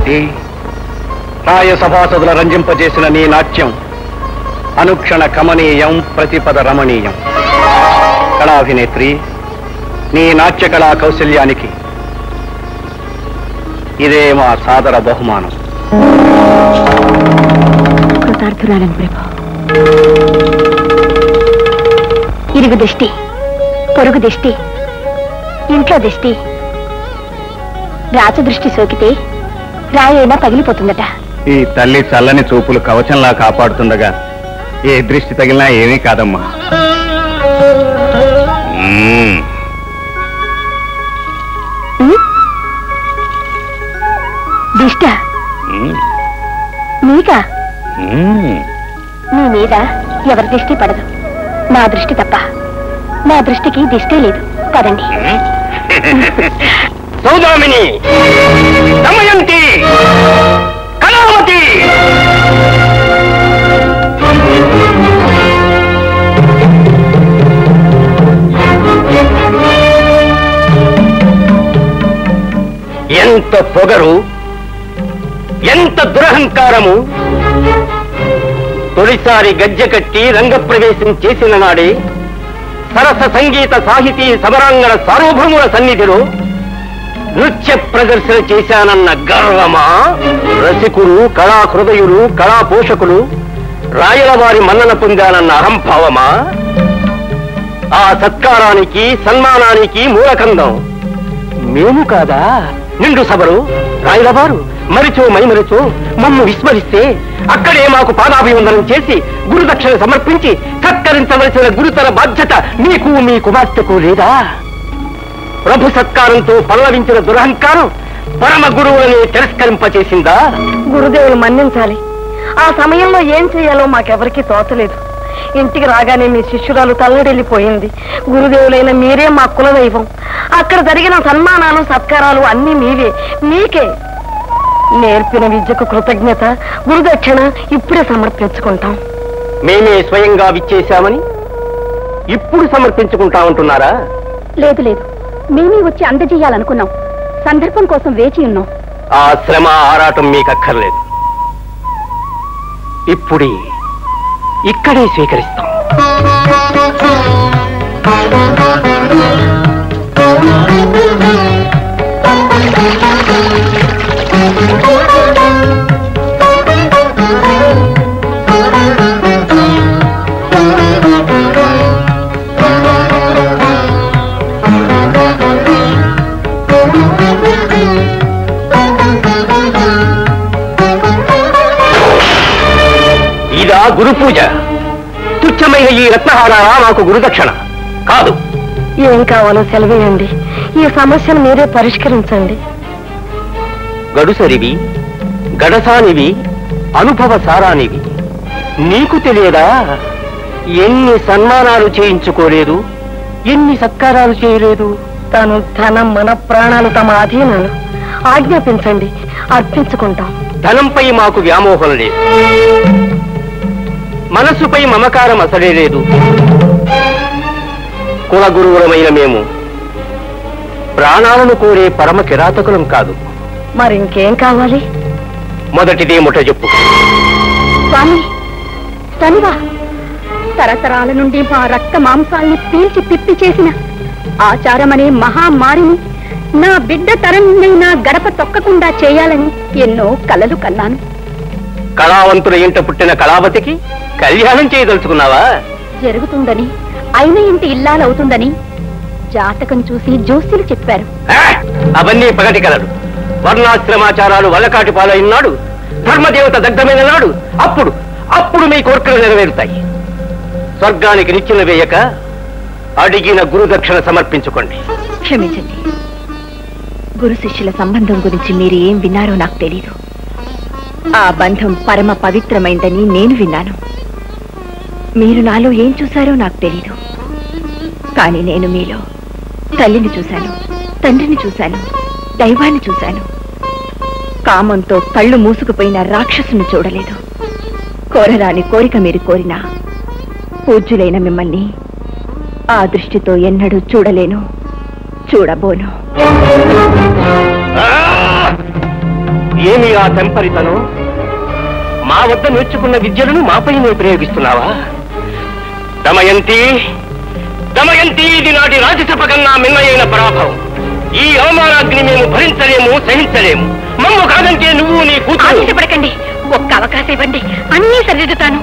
కళావతి, రాయసభాసదుల రంజింపజేసిన నీ నాట్యం అనుక్షణ కమనీయం, ప్రతిపద రమణీయం. కళాభినేత్రి, నీ నాట్య కళా కౌశల్యానికి ఇదే మా సాదర బహుమానం. కృతార్థురాలను ప్రభు. ఇరుగు దిష్టి, పొరుగు దిష్టి, ఇంట్లో దిష్టి, రాజు దృష్టి సోకితే రాయైనా పగిలిపోతుందట. ఈ తల్లి చల్లని చూపులు కవచంలా కాపాడుతుండగా ఏ దృష్టి తగిలినా ఏమీ కాదమ్మా. దిష్ట మీకా? మీ మీద ఎవరి దృష్టి పడదు, నా దృష్టి తప్ప. నా దృష్టికి దిష్టే లేదు కదండి. సౌదామిని, దమయంతి, కళావతి, ఎంత పొగరు, ఎంత దురహంకారము! తొలిసారి గజ్జె కట్టి రంగప్రవేశం చేసిన నాడే సరస సంగీత సాహితీ సమరాంగణ సార్వభౌముల సన్నిధిలో నృత్య ప్రదర్శన చేశానన్న గర్వమా? రసికులు, కళా హృదయులు, కళా పోషకులు రాయల వారి మన్నన పొందానన్న అహంభావమా? ఆ సత్కారానికి, సన్మానానికి మూలకందం మేము కాదా? నిండు సభలు రాయల వారు మరిచో మైమరిచో మమ్ము విస్మరిస్తే అక్కడే మాకు పాదాభివందనం చేసి గురుదక్షిణ సమర్పించి సత్కరించవలసిన గురుతర బాధ్యత మీకు, మీ కుమార్తెకు లేదా? ప్రభు సత్కారంతో పల్లవించిన దురహంకారం పరమ గురువులని తిరస్కరింపచేసిందా? గురుదేవులు మన్నించాలి. ఆ సమయంలో ఏం చేయాలో మాకెవరికీ తోచలేదు. ఇంటికి రాగానే మీ శిష్యురాలు తల్లడిల్లిపోయింది. గురుదేవులైన మీరే మా కులదైవం. అక్కడ జరిగిన సన్మానాలు, సత్కారాలు అన్నీ మీవే, మీకే. నేర్పిన విద్యకు కృతజ్ఞత, గురుదక్షిణ ఇప్పుడే సమర్పించుకుంటాం. మేమే స్వయంగా విచ్చేశామని ఇప్పుడు సమర్పించుకుంటామంటున్నారా? లేదు లేదు, మేమే వచ్చి అందజేయాలనుకున్నాం. సందర్భం కోసం వేచి ఉన్నాం. ఆ శ్రమ, ఆరాటం మీకక్కర్లేదు. ఇప్పుడే ఇక్కడే స్వీకరిస్తాం. ఇదా గురు పూజ? తుచ్చమైన ఈ రత్నహారాలా నాకు గురుదక్షిణ కాదు. ఏం కావాలో సెలవేయండి. ఈ సమస్యను మీరే పరిష్కరించండి. గడుసరివి, గడసానివి, అనుభవ సారానివి. నీకు తెలియదా? ఎన్ని సన్మానాలు చేయించుకోలేదు, ఎన్ని సత్కారాలు చేయలేదు. తను ధనం, మన ప్రాణాలు తమ అధీనాలు. ఆజ్ఞాపించండి, అర్పించుకుంటాం. ధనంపై మాకు వ్యామోహం లేదు, మనసుపై మమకారం అసలే లేదు. కులగురువులమైన మేము ప్రాణాలను కోరే పరమ కిరాతకులం కాదు. మరింకేం కావాలి? మొదటిదే ముఠ చెప్పు. స్వామి, తనువా తరతరాల నుండి మా రక్త మాంసాల్ని పీల్చి పిప్పి చేసిన ఆచారమనే మహామారిని నా బిడ్డ తరంనైనా గడప తొక్కకుండా చేయాలని ఎన్నో కలలు కన్నాను. కళావంతుల ఇంట పుట్టిన కళావతికి కళ్యాణం చేయదలుచుకున్నావా? జరుగుతుందని, అయిన ఇంటి ఇల్లాలవుతుందని జాతకం చూసి జోస్యులు చెప్పారు. అవన్నీ పగటి కలలు. వర్ణాశ్రమాచారాలు వల్లకాటి పాలైన నాడు, ధర్మదేవత దగ్ధమైన నాడు అప్పుడు మీ కోర్కెలు నెరవేరుతాయి. స్వర్గానికి నిచ్చెన వేయక అడిగిన గురుదక్షిణ సమర్పించుకోండి. క్షమించండి, గురు శిష్యుల సంబంధం గురించి మీరు ఏం విన్నారో నాకు తెలీదు. ఆ బంధం పరమ పవిత్రమైందని నేను విన్నాను. మీరు నాలో ఏం చూశారో నాకు తెలీదు. కానీ నేను మీలో తల్లిని చూశాను, తండ్రిని చూశాను, దైవాన్ని చూశాను. కామంతో కళ్ళు మూసుకుపోయిన రాక్షసుని చూడలేదు. కోరరాని కోరిక మీరు కోరినా పూజ్యులైన మిమ్మల్ని ఆ దృష్టితో ఎన్నడూ చూడలేను, చూడబోను. ఏమి ఆ తెంపరితనం? మా వద్ద నేర్చుకున్న విద్యలను మాపై నువ్వు ప్రయోగిస్తున్నావా? దమయంతి, దమయంతి, ఇది నాటి రాజసభ కన్నా మిన్నయైన పరాభవం. ఈ అవమానాగ్ని మేము భరించలేము, సహించలేము. మమ్ము కాదంటే నువ్వు నీ కూతురు. ఆశపడకండి, ఒక్క అవకాశం ఇవ్వండి, అన్నీ సరిదిద్దుతాను.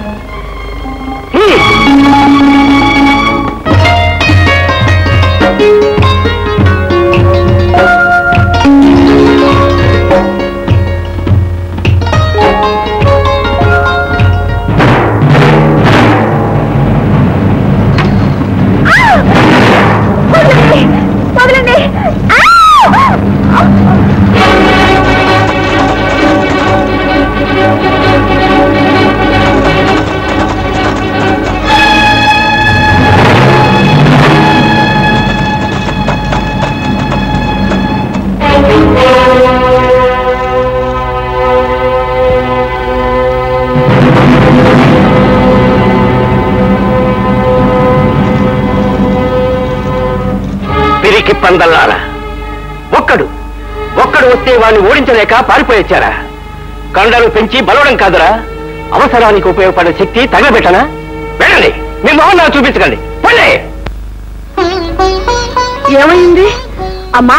వదలండి. పిరికి పందల్లారా, ఒక్కడు వస్తే వాడిని ఓడించలేక పారిపోయొచ్చారా? కండలు పెంచి బలవడం కాదురా, అవసరానికి ఉపయోగపడే శక్తి తగలబెట్టనా? వెళ్ళండి, మీ మొహం నాకు చూపించకండి. వెళ్ళే. ఏమైంది అమ్మా?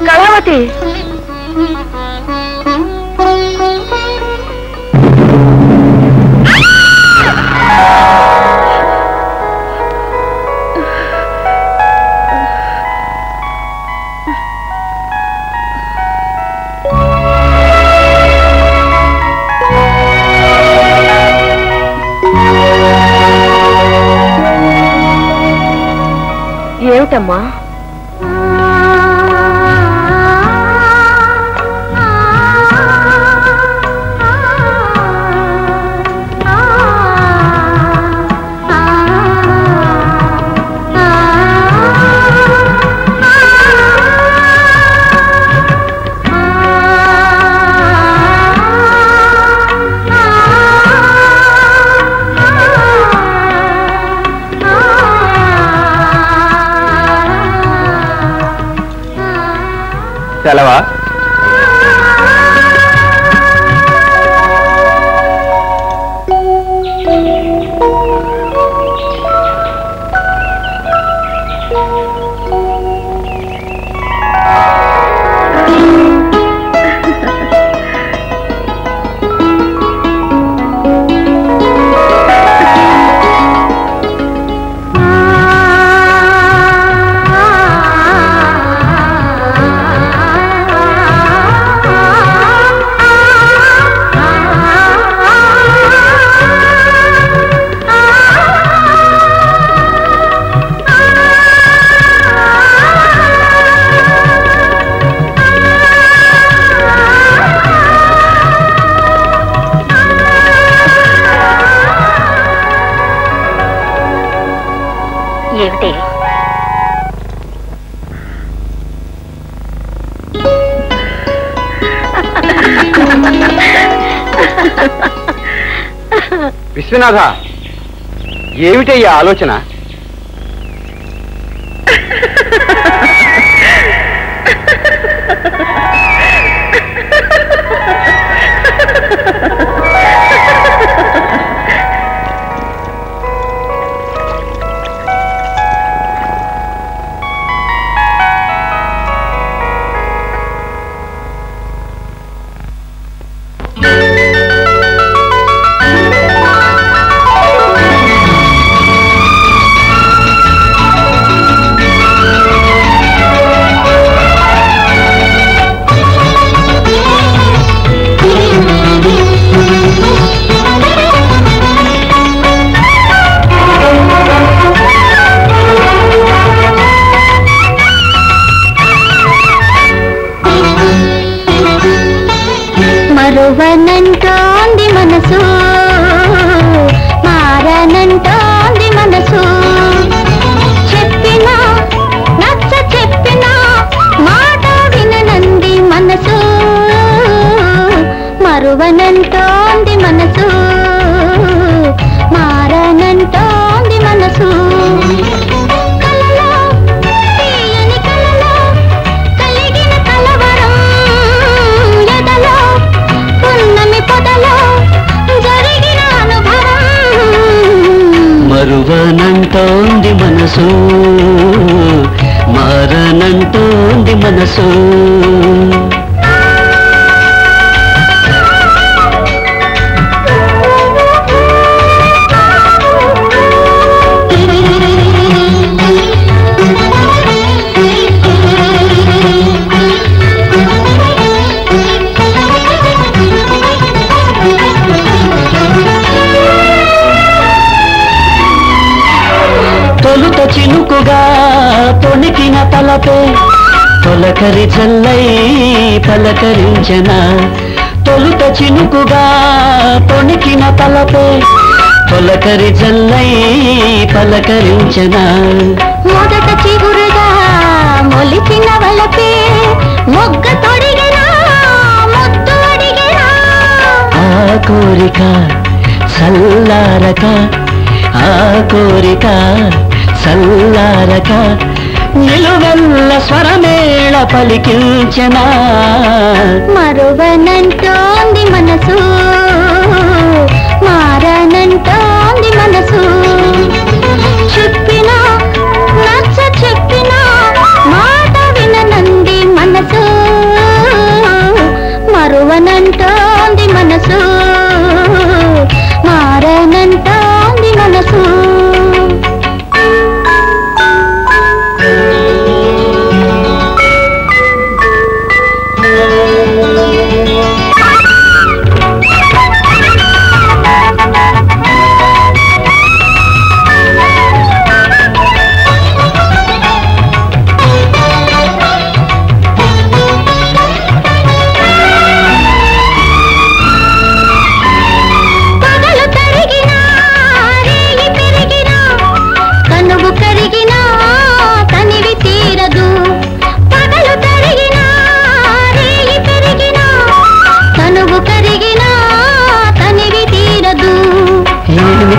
కళావతి, ఏమిటమ్మా? సెలవా? ఏమిటి? విశ్వనాథ, ఏమిటయ్యా ఆలోచన? మరువనంటోంది మనసు, మారనంటోంది మనసు. చెప్పినా నచ్చ చెప్పినా మాట విననంది మనసు. మరువనంటోంది మనసు, మారనంటోంది మనసు. కలలో తీయని కలలో కలిగిన కలవరం మనసు తొలుత చినుకుగా తొణికిన తలపే తొలకరి జల్లై పలకరించన తొలుత చినుకుగా తొణికిన తలపే తొలకరి జల్లై పలకరించన మొదట చిగురుగా మొలిచిన వలపే మొగ్గ తొడిగినా ముద్దు అడిగినా ఆ కోరిక చల్లారక ఆ కోరిక చల్లారక నిలువెల్ల స్వరమేళ పలికించనా మరువనంటోంది మనసు మారనంటోంది మనసు చెప్పినా నచ్చ చెప్పినా మాట విననంది మనసు మరువనంటోంది మనసు మారనంటోంది మనసు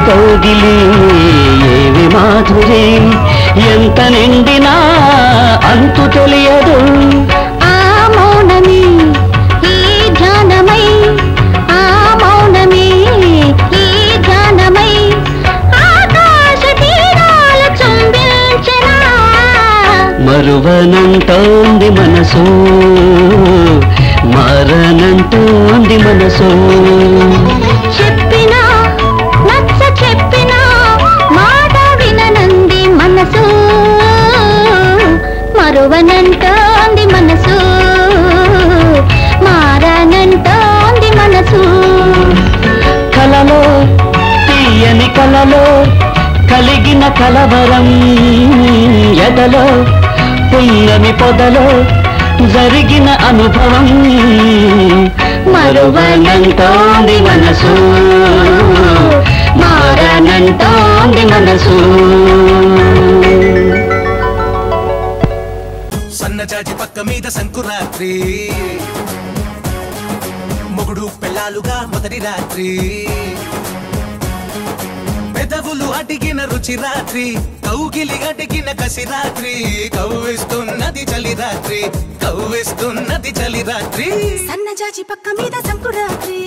కౌగిలి ఏవి మాధురి ఎంత నిండినా అంతు తెలియదు ఆ మౌనమే ఈ ధ్యానమై ఆ మౌనమే ఈ ధ్యానమై ఆకాశ తీరాలు చుంబించెనా మరువనంటోంది మనసు మారనంటోంది మనసు చెప్పినా నచ్చ చెప్పినా మాట విననంది మనసు మరువనంటోంది మనసు మారనంటోంది మనసు కలలో తీయని కలలో కలిగిన కలవరం ఎదలో పున్నమి పొదలో జరిగిన అనుభవం మరువనంటోంది మనసు మారనంటోంది మనసు సన్నజాజి పక్క మీద సంకురాత్రి మొగుడు పెళ్ళాలుగా మొదటి రాత్రి పెదవులు అడిగిన రుచి రాత్రి కౌగిలి అడిగిన కసి రాత్రి కవ్విస్తున్నది చలి రాత్రి కవ్విస్తున్నది చలి రాత్రి సన్నజాజి పక్క మీద సంకురాత్రి